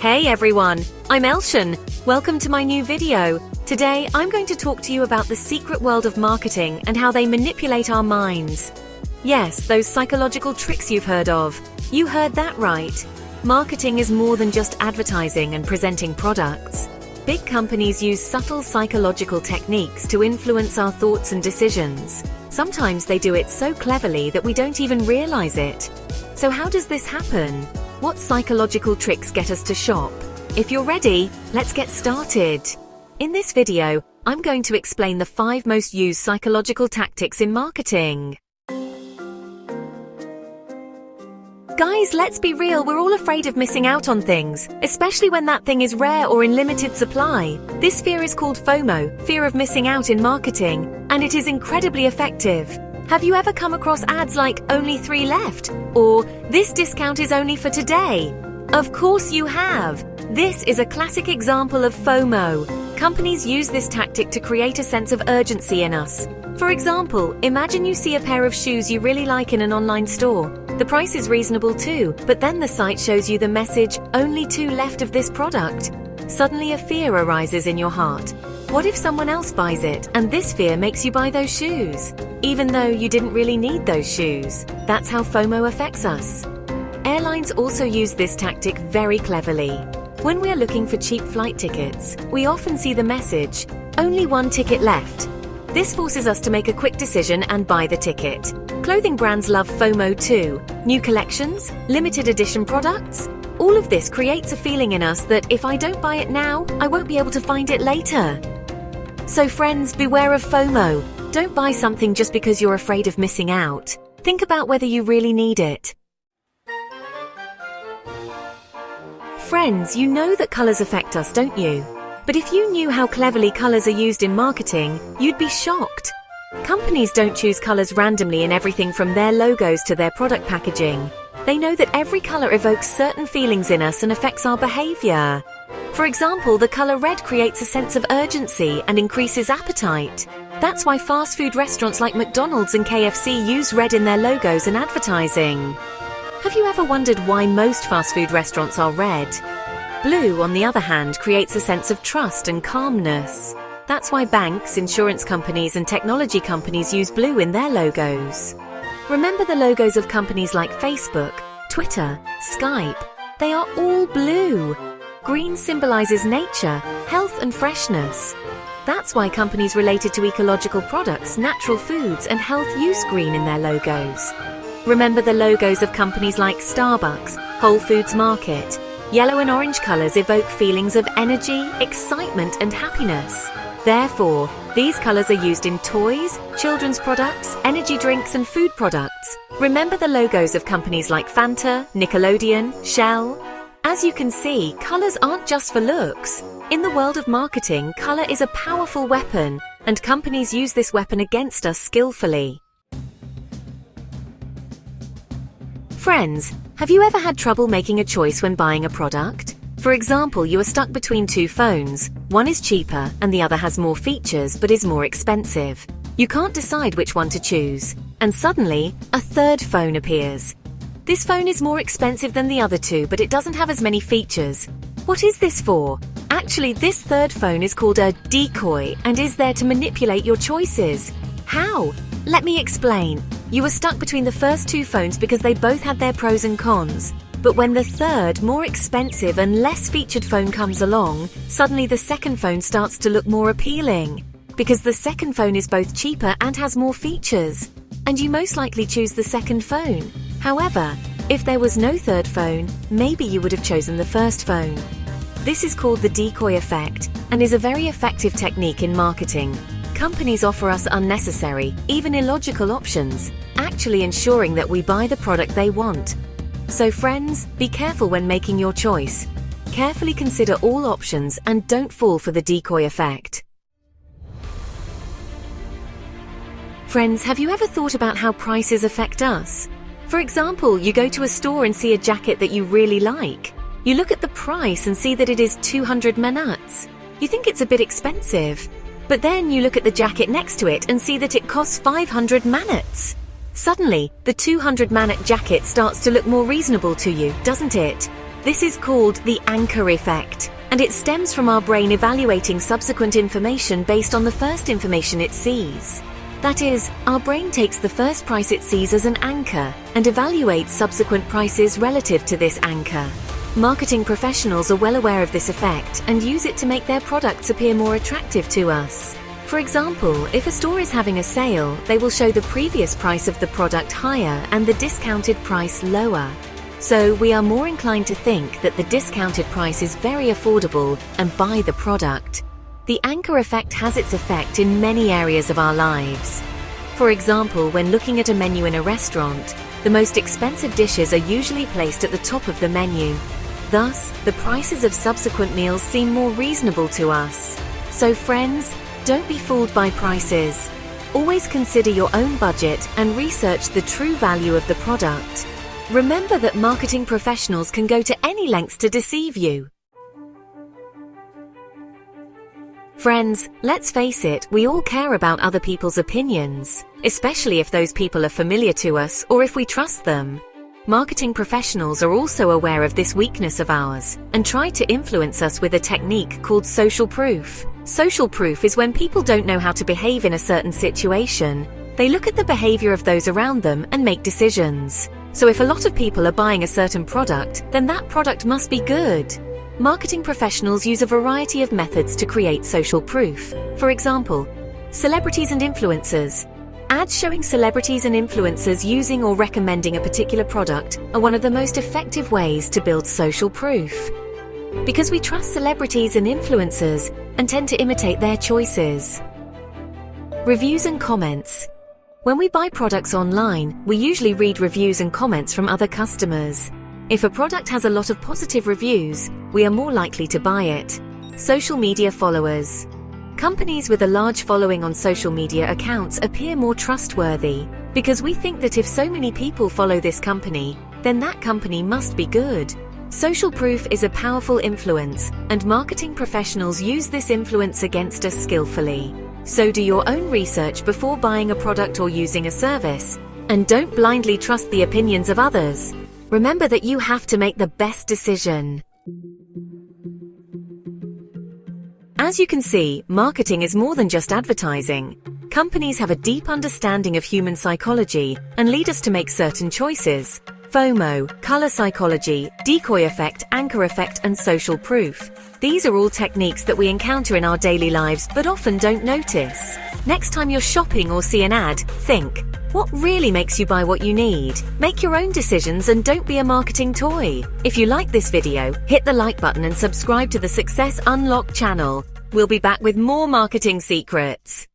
Hey everyone, I'm Elshan. Welcome to my new video. Today, I'm going to talk to you about the secret world of marketing and how they manipulate our minds. Yes, those psychological tricks you've heard of. You heard that right. Marketing is more than just advertising and presenting products. Big companies use subtle psychological techniques to influence our thoughts and decisions. Sometimes they do it so cleverly that we don't even realize it. So how does this happen? What psychological tricks get us to shop? If you're ready, let's get started. In this video, I'm going to explain the 5 most used psychological tactics in marketing. Guys, let's be real, we're all afraid of missing out on things, especially when that thing is rare or in limited supply. This fear is called FOMO, fear of missing out in marketing, and it is incredibly effective. Have you ever come across ads like "only 3 left" or "this discount is only for today"? Of course you have! This is a classic example of FOMO. Companies use this tactic to create a sense of urgency in us. For example, imagine you see a pair of shoes you really like in an online store. The price is reasonable too, but then the site shows you the message, "only 2 left of this product." Suddenly a fear arises in your heart. What if someone else buys it, and this fear makes you buy those shoes? Even though you didn't really need those shoes. That's how FOMO affects us. Airlines also use this tactic very cleverly. When we are looking for cheap flight tickets, we often see the message, "only 1 ticket left." This forces us to make a quick decision and buy the ticket. Clothing brands love FOMO too. New collections, limited edition products. All of this creates a feeling in us that if I don't buy it now, I won't be able to find it later. So friends, beware of FOMO. Don't buy something just because you're afraid of missing out. Think about whether you really need it. Friends, you know that colors affect us, don't you? But if you knew how cleverly colors are used in marketing, you'd be shocked. Companies don't choose colors randomly in everything from their logos to their product packaging. They know that every color evokes certain feelings in us and affects our behavior. For example, the color red creates a sense of urgency and increases appetite. That's why fast food restaurants like McDonald's and KFC use red in their logos and advertising. Have you ever wondered why most fast food restaurants are red? Blue, on the other hand, creates a sense of trust and calmness. That's why banks, insurance companies, and technology companies use blue in their logos. Remember the logos of companies like Facebook, Twitter, Skype? They are all blue. Green symbolizes nature, health, and freshness. That's why companies related to ecological products, natural foods, and health use green in their logos. Remember the logos of companies like Starbucks, Whole Foods Market. Yellow and orange colors evoke feelings of energy, excitement, and happiness. Therefore, these colors are used in toys, children's products, energy drinks, and food products. Remember the logos of companies like Fanta, Nickelodeon, Shell? As you can see, colors aren't just for looks. In the world of marketing, color is a powerful weapon, and companies use this weapon against us skillfully. Friends, have you ever had trouble making a choice when buying a product? For example, you are stuck between 2 phones. One is cheaper and the other has more features but is more expensive. You can't decide which one to choose. And suddenly, a third phone appears. This phone is more expensive than the other 2, but it doesn't have as many features. What is this for? Actually, this third phone is called a decoy and is there to manipulate your choices. How? Let me explain. You were stuck between the first 2 phones because they both had their pros and cons. But when the third, more expensive and less featured phone comes along, suddenly the second phone starts to look more appealing. Because the second phone is both cheaper and has more features. And you most likely choose the second phone. However, if there was no third phone, maybe you would have chosen the first phone. This is called the decoy effect and is a very effective technique in marketing. Companies offer us unnecessary, even illogical options, actually ensuring that we buy the product they want. So friends, be careful when making your choice. Carefully consider all options and don't fall for the decoy effect. Friends, have you ever thought about how prices affect us? For example, you go to a store and see a jacket that you really like. You look at the price and see that it is 200 manuts. You think it's a bit expensive. But then you look at the jacket next to it and see that it costs 500 manuts. Suddenly, the 200 manat jacket starts to look more reasonable to you, doesn't it? This is called the anchor effect, and it stems from our brain evaluating subsequent information based on the first information it sees. That is, our brain takes the first price it sees as an anchor and evaluates subsequent prices relative to this anchor. Marketing professionals are well aware of this effect and use it to make their products appear more attractive to us. For example, if a store is having a sale, they will show the previous price of the product higher and the discounted price lower. So we are more inclined to think that the discounted price is very affordable and buy the product. The anchor effect has its effect in many areas of our lives. For example, when looking at a menu in a restaurant, the most expensive dishes are usually placed at the top of the menu. Thus, the prices of subsequent meals seem more reasonable to us. So friends, don't be fooled by prices. Always consider your own budget and research the true value of the product. Remember that marketing professionals can go to any lengths to deceive you. Friends, let's face it, we all care about other people's opinions, especially if those people are familiar to us or if we trust them. Marketing professionals are also aware of this weakness of ours and try to influence us with a technique called social proof. Social proof is when people don't know how to behave in a certain situation. They look at the behavior of those around them and make decisions. So if a lot of people are buying a certain product, then that product must be good. Marketing professionals use a variety of methods to create social proof. For example, celebrities and influencers. Ads showing celebrities and influencers using or recommending a particular product are one of the most effective ways to build social proof. Because we trust celebrities and influencers and tend to imitate their choices. Reviews and comments. When we buy products online, we usually read reviews and comments from other customers. If a product has a lot of positive reviews, we are more likely to buy it. Social media followers. Companies with a large following on social media accounts appear more trustworthy because we think that if so many people follow this company, then that company must be good. Social proof is a powerful influence, and marketing professionals use this influence against us skillfully. So do your own research before buying a product or using a service, and don't blindly trust the opinions of others. Remember that you have to make the best decision. As you can see, marketing is more than just advertising. Companies have a deep understanding of human psychology and lead us to make certain choices. FOMO, color psychology, decoy effect, anchor effect, and social proof. These are all techniques that we encounter in our daily lives but often don't notice. Next time you're shopping or see an ad, think, what really makes you buy what you need? Make your own decisions and don't be a marketing toy. If you like this video, hit the like button and subscribe to the Success Unlocked channel. We'll be back with more marketing secrets.